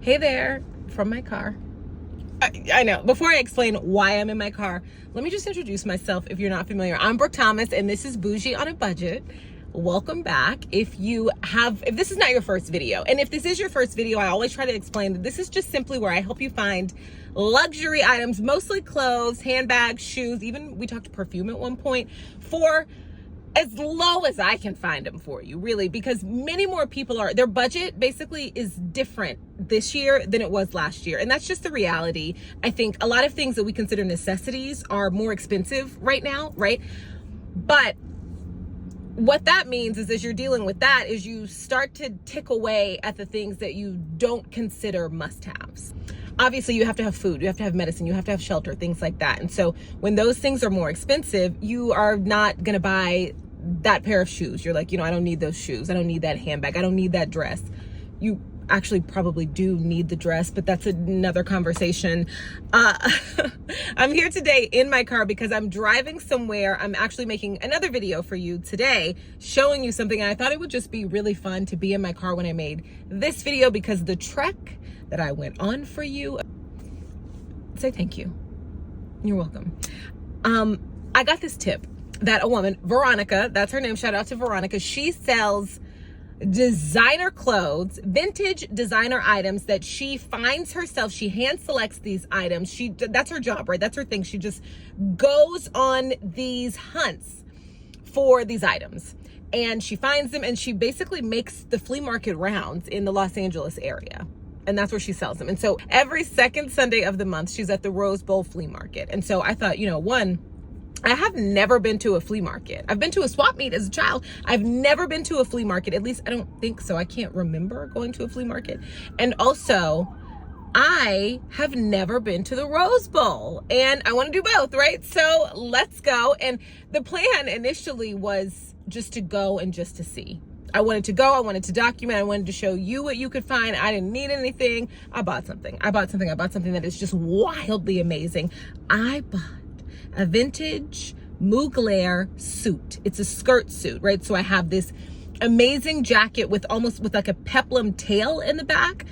Hey there, from my car. I know. Before I explain why I'm in my car, let me just introduce myself if you're not familiar. I'm Brooke Thomas, and this is Bougie on a Budget. Welcome back. If this is not your first video, and if this is your first video, I always try to explain that this is just simply where I help you find luxury items, mostly clothes, handbags, shoes, even we talked perfume at one point, for as low as I can find them for you, really, because many more people their budget basically is different this year than it was last year. And that's just the reality. I think a lot of things that we consider necessities are more expensive right now, right? But what that means is, as you're dealing with that, is you start to tick away at the things that you don't consider must-haves. Obviously, you have to have food, you have to have medicine, you have to have shelter, things like that. And so when those things are more expensive, you are not going to buy that pair of shoes. You're like, I don't need those shoes. I don't need that handbag. I don't need that dress. You actually probably do need the dress, but that's another conversation. I'm here today in my car because I'm driving somewhere. I'm actually making another video for you today, showing you something. And I thought it would just be really fun to be in my car when I made this video, because the trek that I went on for you, say thank you. You're welcome. I got this tip that a woman, Veronica, that's her name, shout out to Veronica. She sells designer clothes, vintage designer items that she finds herself. She hand selects these items. That's her job, right? That's her thing. She just goes on these hunts for these items, and she finds them, and she basically makes the flea market rounds in the Los Angeles area. And that's where she sells them. And so every second Sunday of the month, she's at the Rose Bowl Flea Market. And so I thought, I have never been to a flea market. I've been to a swap meet as a child. I've never been to a flea market. At least I don't think so. I can't remember going to a flea market. And also, I have never been to the Rose Bowl, and I want to do both, right? So let's go. And the plan initially was just to go and just to see. I wanted to go, I wanted to document, I wanted to show you what you could find. I didn't need anything. I bought something that is just wildly amazing. I bought a vintage MUGLER suit. It's a skirt suit, right? So I have this amazing jacket with like a peplum tail in the back.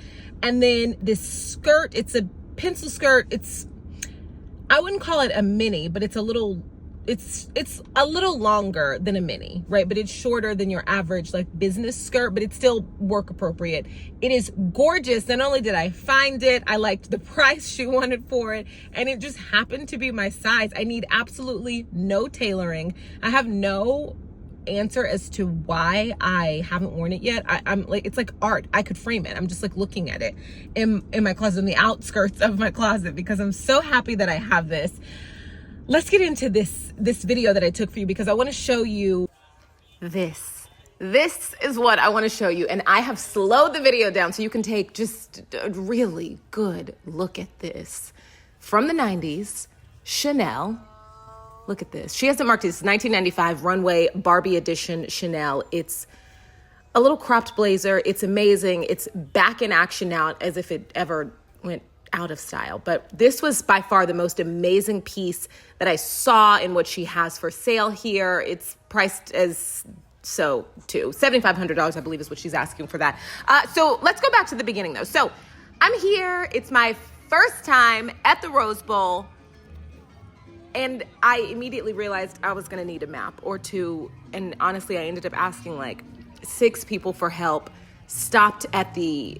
And then this skirt, it's a pencil skirt. I wouldn't call it a mini, but it's a little longer than a mini, right? But it's shorter than your average like business skirt, but it's still work appropriate. It is gorgeous. Not only did I find it, I liked the price she wanted for it, and it just happened to be my size. I need absolutely no tailoring. I have no answer as to why I haven't worn it yet. I'm like, it's like art. I could frame it. I'm just like looking at it in my closet, in the outskirts of my closet, because I'm so happy that I have this. Let's get into this video that I took for you, because I want to show you this. This is what I want to show you. And I have slowed the video down so you can take just a really good look at this. From the 90s, Chanel. Look at this. She has it marked as 1995 runway Barbie edition Chanel. It's a little cropped blazer. It's amazing. It's back in action now, as if it ever went out of style. But this was by far the most amazing piece that I saw in what she has for sale here. It's priced as so too. $7,500, I believe, is what she's asking for that. So let's go back to the beginning though. So I'm here. It's my first time at the Rose Bowl, and I immediately realized I was going to need a map or two. And honestly, I ended up asking like 6 people for help, stopped at the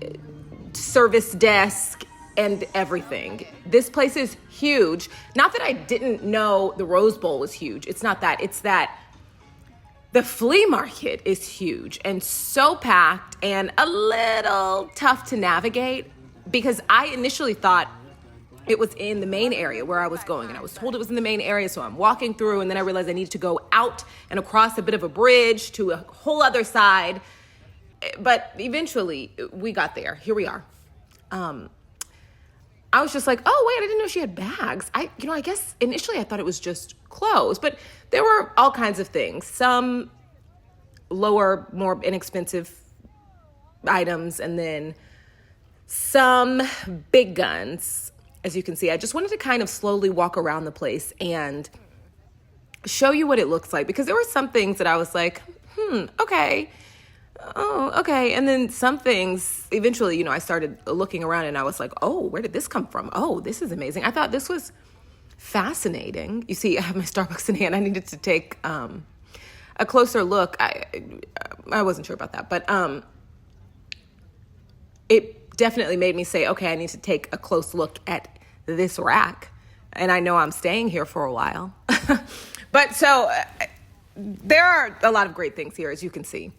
service desk, and everything. This place is huge. Not that I didn't know the Rose Bowl was huge. It's not that. It's that the flea market is huge and so packed and a little tough to navigate, because I initially thought it was in the main area where I was going, and I was told it was in the main area. So I'm walking through, and then I realized I needed to go out and across a bit of a bridge to a whole other side. But eventually we got there. Here we are. I was just like, oh, wait, I didn't know she had bags. I guess initially I thought it was just clothes, but there were all kinds of things. Some lower, more inexpensive items, and then some big guns. As you can see, I just wanted to kind of slowly walk around the place and show you what it looks like, because there were some things that I was like, okay, oh, okay. And then some things, eventually, I started looking around and I was like, oh, where did this come from? Oh, this is amazing. I thought this was fascinating. You see, I have my Starbucks in hand. I needed to take a closer look. I wasn't sure about that, but it definitely made me say, okay, I need to take a close look at this rack. And I know I'm staying here for a while. But so there are a lot of great things here, as you can see.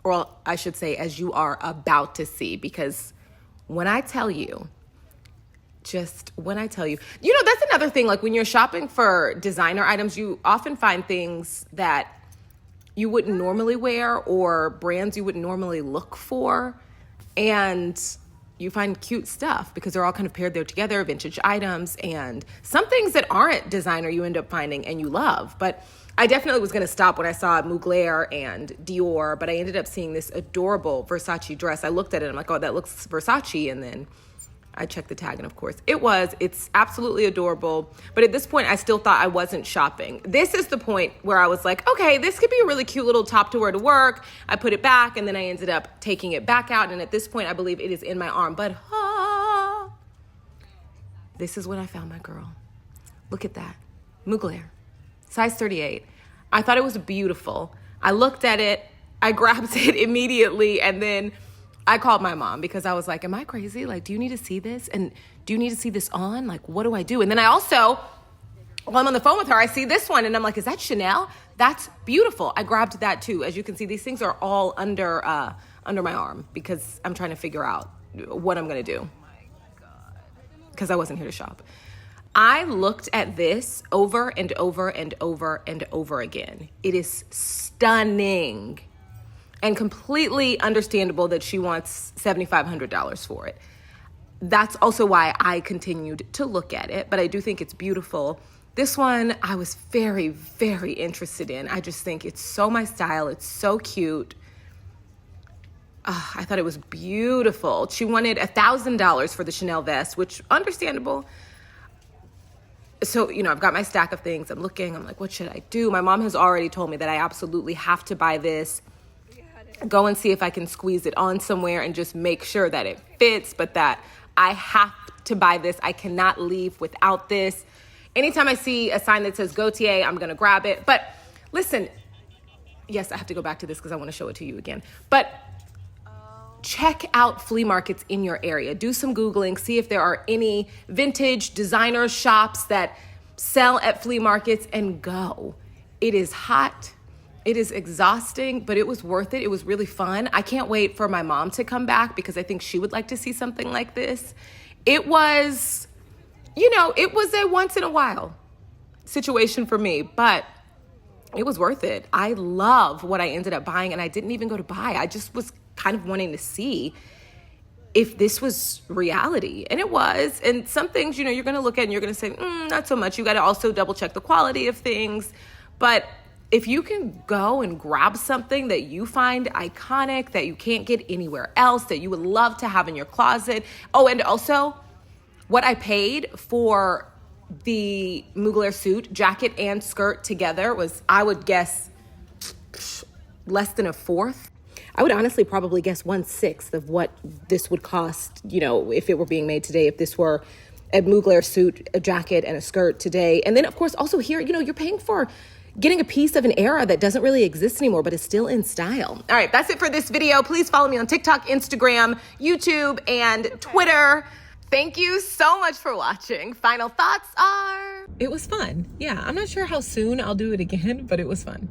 Or I should say, as you are about to see, because when I tell you, that's another thing. Like when you're shopping for designer items, you often find things that you wouldn't normally wear or brands you wouldn't normally look for. And you find cute stuff because they're all kind of paired there together, vintage items, and some things that aren't designer you end up finding and you love. But I definitely was going to stop when I saw MUGLER and Dior, but I ended up seeing this adorable Versace dress. I looked at it and I'm like, oh, that looks Versace. And then I checked the tag and of course it's absolutely adorable. But at this point, I still thought I wasn't shopping. This is the point where I was like, okay, this could be a really cute little top to wear to work. I put it back and then I ended up taking it back out. And at this point, I believe it is in my arm, but this is when I found my girl. Look at that, MUGLER, size 38. I thought it was beautiful. I looked at it, I grabbed it immediately, and then I called my mom because I was like, am I crazy? Like, do you need to see this? And do you need to see this on? Like, what do I do? And then I also, while I'm on the phone with her, I see this one and I'm like, is that Chanel? That's beautiful. I grabbed that too. As you can see, these things are all under my arm because I'm trying to figure out what I'm going to do because I wasn't here to shop. I looked at this over and over and over and over again. It is stunning. And completely understandable that she wants $7,500 for it. That's also why I continued to look at it, but I do think it's beautiful. This one I was very, very interested in. I just think it's so my style. It's so cute. I thought it was beautiful. She wanted $1,000 for the Chanel vest, which understandable. So, I've got my stack of things. I'm looking. I'm like, what should I do? My mom has already told me that I absolutely have to buy this. Go and see if I can squeeze it on somewhere and just make sure that it fits, but that I have to buy this. I cannot leave without this. Anytime I see a sign that says Gautier, I'm going to grab it. But listen, yes, I have to go back to this because I want to show it to you again. But check out flea markets in your area. Do some Googling. See if there are any vintage designer shops that sell at flea markets and go. It is hot. It is exhausting, but it was worth it. It was really fun. I can't wait for my mom to come back because I think she would like to see something like this. It was, it was a once in a while situation for me, but it was worth it. I love what I ended up buying, and I didn't even go to buy. I just was kind of wanting to see if this was reality, and it was. And some things, you're going to look at and you're going to say, not so much. You got to also double check the quality of things, but if you can go and grab something that you find iconic, that you can't get anywhere else, that you would love to have in your closet. Oh, and also what I paid for the MUGLER suit, jacket and skirt together was, I would guess, less than a fourth. I would honestly probably guess 1/6 of what this would cost, if it were being made today, if this were a MUGLER suit, a jacket and a skirt today. And then of course also here, you're paying for getting a piece of an era that doesn't really exist anymore, but is still in style. All right, that's it for this video. Please follow me on TikTok, Instagram, YouTube, and Twitter. Thank you so much for watching. Final thoughts are... It was fun. Yeah, I'm not sure how soon I'll do it again, but it was fun.